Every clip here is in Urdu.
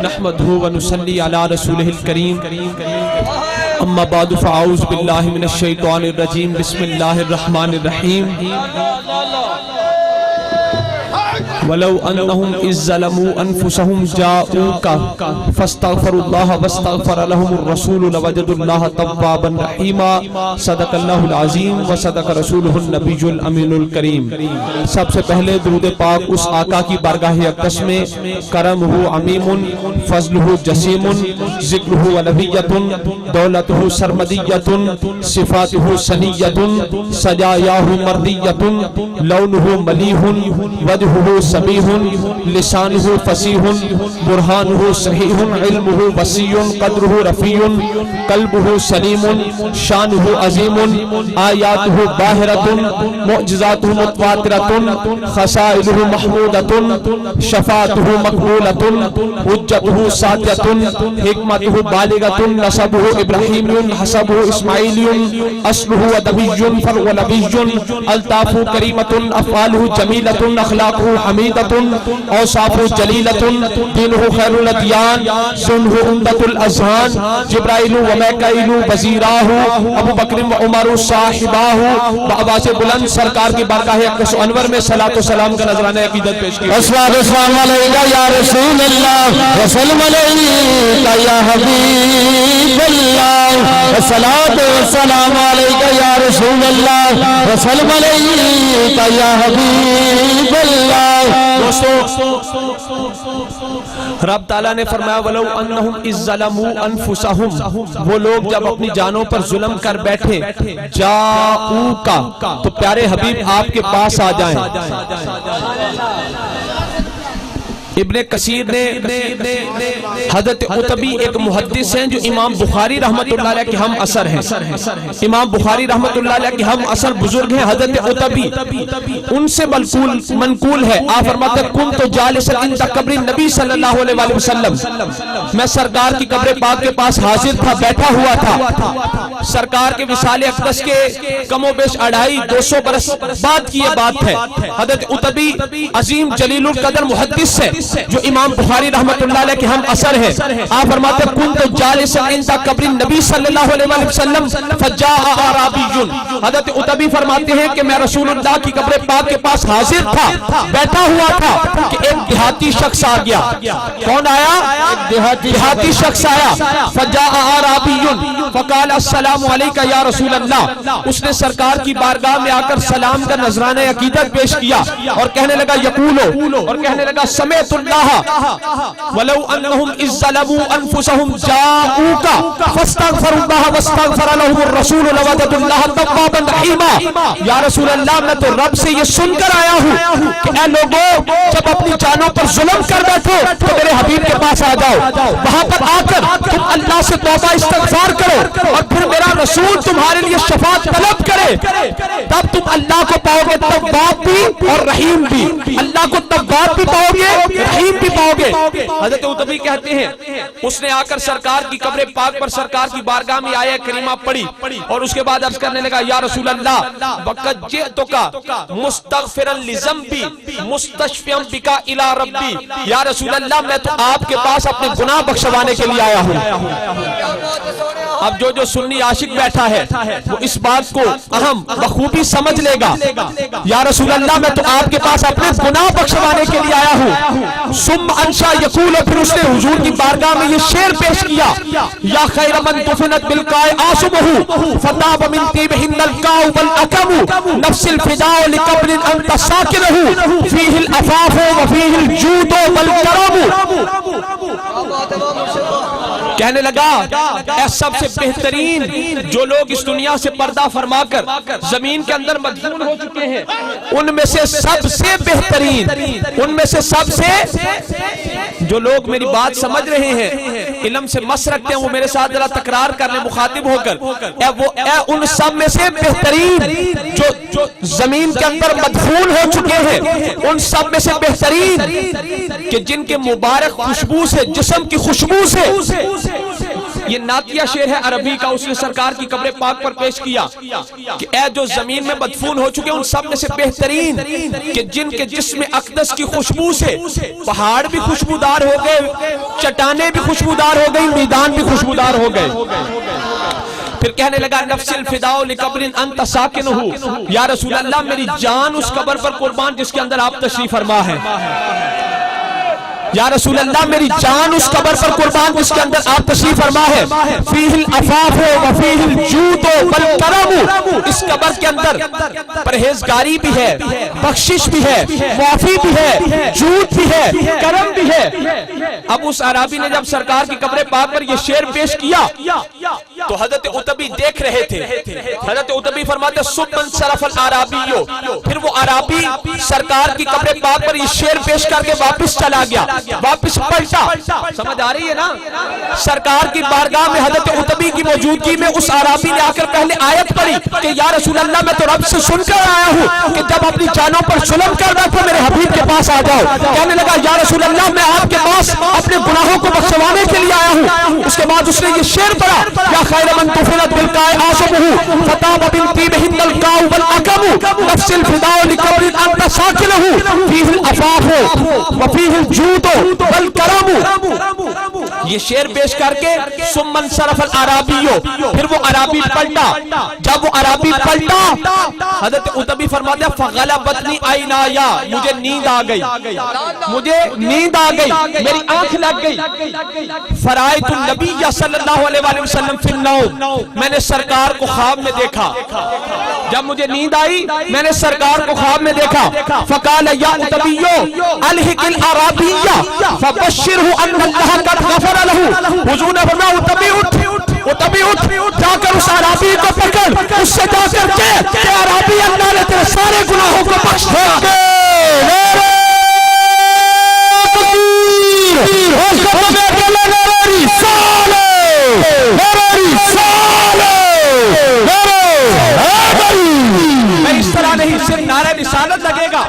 نحمده ونصلي على رسوله الكريم اما بعد فاعوذ بالله من الشيطان الرجيم بسم الله الرحمن الرحيم ولو انهم اذ ظلموا انفسهم جاءوك فاستغفروا الله واستغفر لهم الرسول لوجدوا الله توابا رحيما صدق الله العظيم وصدق رسوله النبي الامين الكريم۔ سب سے پہلے درود پاک اس آقا کی بارگاہ اقدس میں کرمہ عمیم فضلہ جسیم ذکرہ ولویۃ دولتہ سرمدیۃ صفاتہ سنیۃ سجایاہ مردیۃ لونہ ملیح وجہہ سبیح لسانہ فصیح برہانہ صحیح علمہ وسیع قدرہ رفیع قلبہ سلیم شانہ عظیم آیاتہ باہرۃ معجزاتہ متواترۃ خصائلہ محمودۃ شفاعتہ مقبولۃ حجتہ ساطعۃ حکمتہ بالغۃ نسبہ ابراہیمی حسبہ اسماعیلی اصلہ ادبی فرع نبی الطاف کریمۃ افعالہ جمیلۃ اخلاقہ حمیدۃ اوصاف جلیلۃ دینہ خیر الادیان سنہ عمدۃ الاذہان جبرائیل و میکائیل وزیراہ ابو بکر و عمر صاحباہ بآواز بلند سرکار کی بارگاہ اقدس و انور میں صلاۃ و سلام کا نذرانہ عقیدت پیش کیا۔ السلام علیکہ یا رسول اللہ وسلم علیکہ یا حبیب اللہ الصلاۃ والسلام علیکہ یا رسول اللہ وسلم علیکہ یا حبیب اللہ۔ رب تعالیٰ نے فرمایا وَلَوْ أَنَّهُمْ إِذْ ظَلَمُوا أَنفُسَهُمْ، وہ لوگ جب اپنی جانوں پر ظلم کر بیٹھے جاؤوکا تو پیارے حبیب آپ کے پاس آ جائیں۔ ابن کثیر نے حضرت عتبی ایک محدث ہیں جو امام بخاری رحمت اللہ علیہ کے ہم اثر ہیں، امام بخاری رحمت اللہ علیہ کے ہم اثر بزرگ ہیں حضرت عتبی، ان سے منقول ہے۔ آپ فرماتے ہیں کنت جالسا عند قبر النبی صلی اللہ علیہ وسلم، میں سرکار کی قبر پاک کے پاس حاضر تھا، بیٹھا ہوا تھا۔ سرکار کے وصال اقدس کے کم و بیش 250 برس بعد کی یہ بات ہے۔ حضرت عتبی عظیم جلیل القدر محدث ہے جو امام بخاری رحمت اللہ علیہ کے ہم اثر ہے۔ آپ فرماتے ہیں کنت جالسا عند قبر النبی صلی اللہ علیہ وسلم فجاء اعرابی، حضرت عتبی فرماتے ہیں کہ میں رسول اللہ کی قبر پاک کے پاس حاضر تھا، بیٹھا ہوا تھا کہ ایک دیہاتی شخص آ گیا۔ کون آیا؟ دیہاتی شخص آیا۔ فجاء اعرابی فقال السلام علیکہ یا رسول اللہ، اس نے سرکار کی بارگاہ میں آ کر سلام کا نذرانہ عقیدت پیش کیا اور کہنے لگا یقولو، اور کہنے لگا سمعت اللہ ولو انہم اذ ظلموا انفسہم جاؤوکا فاستغفروا اللہ واستغفر لهم الرسول لوجدوا اللہ توابا رحیما۔ یا رسول اللہ میں تو رب سے یہ سن کر آیا ہوں کہ اے لوگوں جب اپنی جانوں پر ظلم کر بیٹھو تو میرے حبیب کے پاس آ جاؤ، وہاں پر آ کر تم اللہ سے توبہ استغفار کرو اور پھر میرا رسول تمہارے لیے شفاعت طلب کرے، تب تم اللہ کو پاؤ گے تواب بھی اور رحیم بھی، اللہ کو تواب بھی پاؤ گے رحیم بھی پاؤ گے۔ حضرت عتبی کہتے ہیں اس نے آ کر سرکار کی قبر پاک پر سرکار کی بارگاہ میں آیہ کریمہ پڑھی اور اس کے بعد عرض کرنے لگا یا رسول اللہ وقد جئتک مستغفرا لذنبی مستشفیا بک الی ربی، یا رسول اللہ میں تو آپ کے پاس اپنے گناہ بخشوانے کے لیے آیا ہوں۔ اب جو سنی عاشق بیٹھا ہے وہ اس بات کو اہم بخوبی سمجھ لے گا۔ یا رسول اللہ میں تو آپ کے پاس اپنے گناہ بخشوانے کے لیے آیا ہوں۔ ثم انشا یقول، پھر اس نے حضور کی بارگاہ میں یہ شعر پیش کیا یا خیر من دفنت بالقاء آسمہ فطاب من طیبہن القاء والاکم نفس الفداء لقبر انت ساکنہ فیہ العفاف وفیہ الجود والکرم۔ کہنے لگا اے سب سے بہترین جو لوگ اس دنیا سے پردہ فرما کر زمین کے اندر مدفون ہو چکے ہیں، ان میں سے سب سے بہترین، ان میں سے سب سے جو لوگ میری بات سمجھ رہے ہیں، علم سے مس رکھتے ہیں، وہ میرے ساتھ ذرا تکرار کر لیں مخاطب ہو کر، اے ان سب میں سے بہترین جو زمین کے اندر مدفون ہو چکے ہیں، ان سب میں سے بہترین کہ جن کے مبارک خوشبو سے، جسم کی خوشبو سے یہ نعتیہ شعر ہے عربی کا، اس نے سرکار کی قبر پاک پر پیش کیا کہ اے جو زمین میں مدفون ہو چکے ان سب میں سے بہترین کہ جن کے جسم اقدس کی خوشبو سے پہاڑ بھی خوشبودار ہو گئے، چٹانیں بھی خوشبودار ہو گئی، میدان بھی خوشبودار ہو گئے۔ پھر کہنے لگا نفس الفداء لقبر انت ساکنہ، یا رسول اللہ میری جان اس قبر پر قربان جس کے اندر آپ تشریف فرما ہے، یا رسول اللہ میری جان اس قبر پر قربان جس کے اندر آپ تشریف فرما ہے۔ فیہ العفاف وفیہ الجود والکرم، اس قبر کے اندر پرہیزگاری بھی ہے، بخشش بھی ہے، معافی بھی ہے، جود بھی ہے، کرم بھی ہے۔ اب اس عرابی نے جب سرکار کی قبر پاک پر یہ شعر پیش کیا تو حضرت عتبی دیکھ رہے تھے۔ حضرت عتبی فرماتے ثم انصرف الاعرابی، پھر وہ عرابی سرکار کی قبر پاک پر یہ شعر پیش کر کے واپس چلا گیا، واپس پلٹا۔ سمجھ آ رہی ہے نا؟ سرکار کی بارگاہ میں حضرت عتبی کی موجودگی میں اس عرابی نے آ کر پہلے آیت پڑھی کہ یا رسول اللہ میں تو رب سے سن کر آیا ہوں کہ جب اپنی جانوں پر ظلم کرنا تو میرے حبیب کے پاس آ جاؤ۔ کہنے لگا یا رسول اللہ میں آپ کے پاس اپنے گناہوں کو بخشوانے کے لیے آیا ہوں۔ اس کے بعد اس نے یہ شعر پڑھا یا خیر من طفلت بالقاء آصبہ فتاب بنتی بہن القاء والاکم نفس الفداء لقبر انت ساکنہ فیہ العفاف وفیہ الجود والکرم۔ یہ شعر پیش کر کے ثم انصرف الاعرابی، پھر وہ عرابی پلٹا۔ جب وہ عرابی پلٹا حضرت عتبی فرماتے ہیں فغلبتنی عینایا، مجھے نیند آ گئی، مجھے نیند آ گئی، میری آنکھ لگ گئی۔ فرائت النبی صلی اللہ علیہ وآلہ وسلم فی النوم، میں نے سرکار کو خواب میں دیکھا۔ جب مجھے نیند آئی میں نے سرکار کو خواب میں دیکھا۔ فقال یا عتبی الحق الاعرابی فبشرہ ان اللہ قد غفر لہ، حضور نے فرمایا عتبی اٹھ، عتبی اٹھ، جا کر اس عرابی کو پکڑ، اس سے جا کر کہ عرابی اللہ نے تیرے سارے گناہوں کو بخش دیا۔ میں اس طرح نہیں، صرف نعرہ رسالت لگے گا،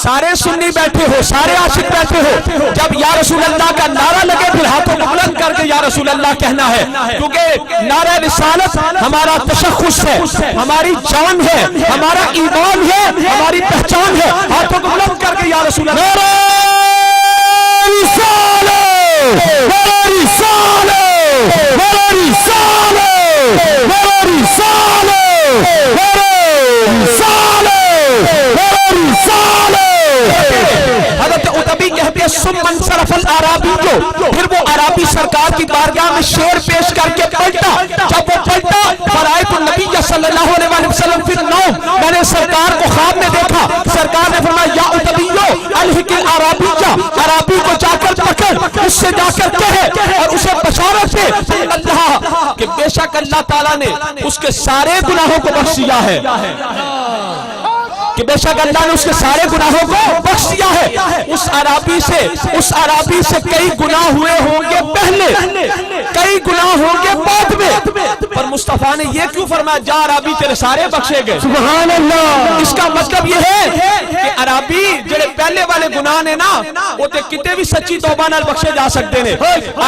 سارے سنی بیٹھے ہو، سارے عاشق بیٹھے ہو، جب یا رسول اللہ کا نعرہ لگے پھر ہاتھوں کو بلند کر کے یا رسول اللہ کہنا ہے، کیونکہ نعرہ رسالت ہمارا تشخص ہے، ہماری جان ہے، ہمارا ایمان ہے، ہماری پہچان ہے۔ ہاتھوں کو بلند کر کے یا رسول اللہ، نعرہ رسالت، نعرہ رسالت، نعرہ رسالت، نعرہ رسالت، حضرت عتبی کہتے ہیں ثم انصرف الاعرابی، پھر وہ عرابی سرکار کی بارگاہ میں شعر پیش کر کے پلٹا۔ جب وہ پلٹا فرائت النبی صلی اللہ علیہ وآلہ وسلم فی النوم، میں نے سرکار کو خواب میں دیکھا۔ سرکار نے فرمایا یا عتبی الحق الاعرابی، عرابی کو جا کر پکڑ، اس سے جا کر کہے اور اسے بشارت دے اللہ کہ بے شک اللہ تعالیٰ نے اس کے سارے گناہوں کو بخش دیا ہے، کہ بے شک اللہ نے اس کے سارے گناہوں کو بخش دیا ہے۔ اس عرابی سے کئی گناہ ہوئے ہوں گے پہلے، کئی گناہ ہوں گے بعد میں، پر مصطفیٰ نے یہ کیوں فرمایا جا عرابی تیرے سارے بخشے گئے؟ سبحان اللہ۔ اس کا مطلب یہ ہے کہ عرابی جڑے پہلے والے گناہ نے نا وہ تے کتے بھی سچی توبہ نال بخشے جا سکتے ہیں۔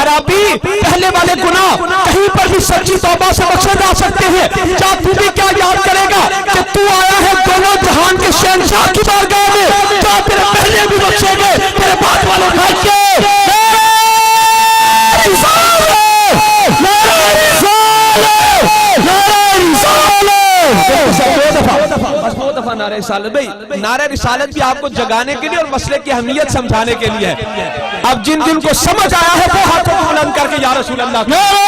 عرابی پہلے والے گناہ کہیں پر بھی سچی توبہ سے بخشے جا سکتے ہیں۔ کیا تو بھی کیا یاد کرے گا کہ تو آیا ہے دونوں جہان کے شہنشاہ کی بارگاہ میں، کیا تیرے پہلے بھی بخشے گئے تیرے بعد والوں بھائی کے؟ نعرہ رسالت، بھئی نعرہ رسالت بھی آپ کو جگانے کے لیے اور مسئلے کی اہمیت سمجھانے کے لیے ہے۔ اب جن جن کو سمجھ آیا ہے وہ ہاتھوں کو بلند کر کے یا رسول اللہ نعرہ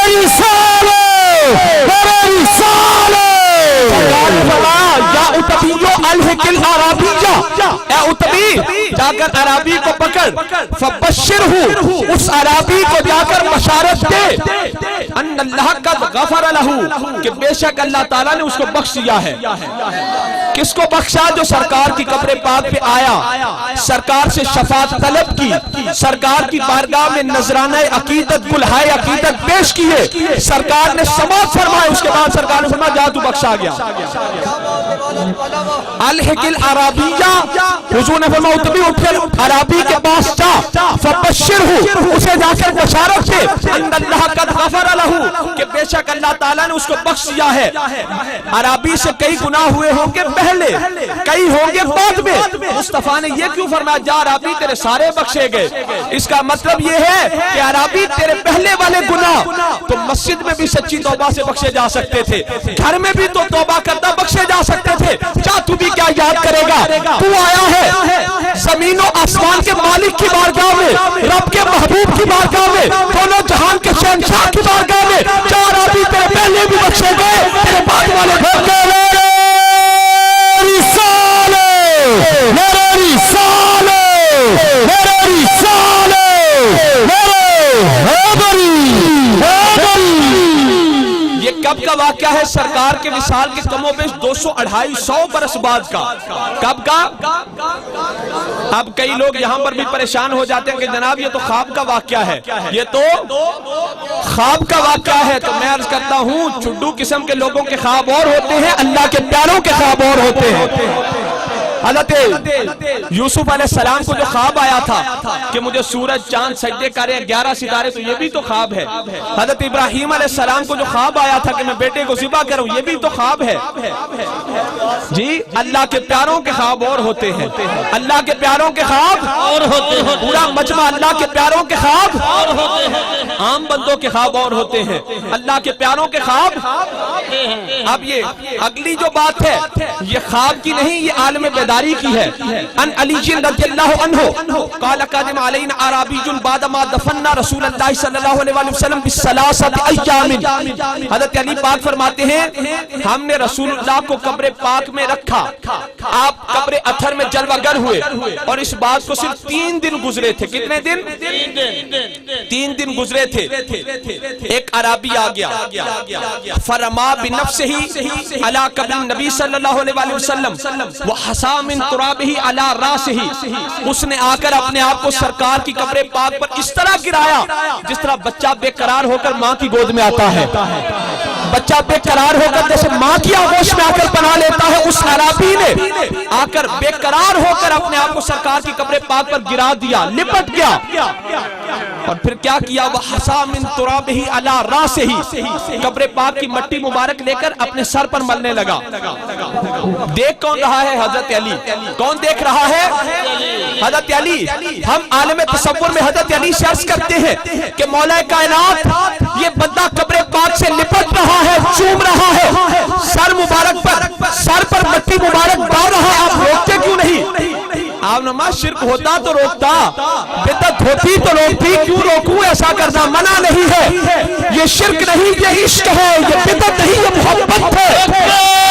رسالت، نعرہ رسالت۔ یا عتبی الحق الاعرابی، اے عتبی جا کر عرابی کو پکڑ، فبشرہ، اس عرابی کو جا کر بشارت دے ان اللہ قد غفر لہ، کہ بے شک اللہ تعالیٰ نے اس کو بخش دیا ہے۔ کس کو بخشا؟ جو سرکار کی قبر پاک پہ آیا، سرکار سے شفاعت طلب کی، سرکار کی بارگاہ میں نذرانہ عقیدت گلہائے عقیدت پیش کیے، سرکار نے سماعت فرمائے، اس کے بعد سرکار نے فرمایا جا تو بخشا گیا۔ الحق العرابیہ، حضور نے فرمایا اتبی اٹھل عرابی کے پاس جا فبشرہ، اسے جا کر بشارت دے ان اللہ قد غفر لہو، کہ بے شک اللہ تعالیٰ نے اس کو بخش دیا ہے۔ عرابی سے کئی گناہ ہوئے ہوں گے پہلے، کئی ہوں گے بعد میں، مصطفیٰ نے یہ کیوں فرمایا جا عرابی تیرے سارے بخشے گئے؟ اس کا مطلب یہ ہے کہ عرابی تیرے پہلے والے گناہ تو مسجد میں بھی سچی توبہ سے بخشے جا سکتے تھے، گھر میں بھی تو توبہ کرتا بخشے جا سکتے تھے، کیا تو بھی کیا یاد کرے گا؟ تو آیا ہے زمین و آسمان کے مالک کی بارگاہ میں، رب کے محبوب کی بارگاہ میں، دونوں جہان کے شہنشاہ کی بارگاہ میں، جو عرابی تیرے پہلے بھی بخشے گئے، تیرے بعد والے گھر کے یہ کب کا واقعہ ہے؟ سرکار کے وصال کے کم و بیش 200-250 برس بعد کا۔ کب کا؟ اب کئی لوگ یہاں پر بھی پریشان ہو جاتے ہیں کہ جناب یہ تو خواب کا واقعہ ہے، یہ تو خواب کا واقعہ ہے۔ تو میں عرض کرتا ہوں چڈو قسم کے لوگوں کے خواب اور ہوتے ہیں، اللہ کے پیاروں کے خواب اور ہوتے ہیں۔ حضرت یوسف علیہ السلام کو جو خواب آیا تھا کہ مجھے سورج چاند سجدے کرے 11 ستارے، تو یہ بھی تو خواب ہے۔ حضرت ابراہیم علیہ السلام کو جو خواب آیا تھا کہ میں بیٹے کو ذبح کروں، یہ بھی تو خواب ہے۔ جی اللہ کے پیاروں کے خواب اور ہوتے ہیں، اللہ کے پیاروں کے خواب اور ہوتے ہیں، پورا مجمع اللہ کے پیاروں کے خواب اور ہوتے ہیں، عام بندوں کے خواب اور ہوتے ہیں، اللہ کے پیاروں کے خواب۔ اب یہ اگلی جو بات ہے یہ خواب کی نہیں، یہ عالم بیداری کی ہے۔ ان علی رضی اللہ عنہ قال قادم علینا عرابی بعد ما دفننا رسول اللہ صلی اللہ علیہ وسلم بثلاثۃ ایام۔ حضرت علی پاک فرماتے ہیں ہم نے رسول اللہ کو قبر پاک میں رکھا، آپ قبر اطہر میں جلوہ گر ہوئے، اور اس بات کو صرف 3 دن گزرے تھے۔ کتنے دن؟ 3 دن گزرے تھے۔ ایک عرابی آ گیا فرما بنفسہ علی قبر نبی صلی اللہ علیہ وسلم وحسا من ترابہ علی راسہ، اس نے آ کر اپنے آپ کو سرکار کی قبر پاک پر اس طرح گرایا جس طرح بچہ بے قرار ہو کر ماں کی گود میں آتا ہے۔ بچہ بے قرار ہو کر جیسے ماں کی آغوش میں آ کر پناہ لیتا ہے، اس عرابی نے آ کر بے قرار ہو کر اپنے آپ کو سرکار کی قبر پاک پر گرا دیا، لپٹ گیا، اور پھر کیا کیا؟ وحسا من ترابہ علی راسہ، قبر پاک کی مٹی مبارک لے کر اپنے سر پر ملنے لگا۔ دیکھ کون رہا ہے؟ حضرت علی۔ کون دیکھ رہا ہے؟ حضرت علی۔ ہم عالم تصور میں حضرت علی سے عرض کرتے ہیں کہ مولا کائنات یہ بندہ قبر پاک سے لپٹ رہا ہے، چوم رہا ہے، سر مبارک پر مٹی مبارک ڈال رہا ہے، آپ روکتے کیوں نہیں؟ آپ نماز شرک ہوتا تو روکتا، بدعت ہوتی تو روکتی، کیوں روکوں؟ ایسا کرنا منع نہیں ہے، یہ شرک نہیں، یہ عشق ہے، یہ بدعت نہیں، یہ محبت ہے۔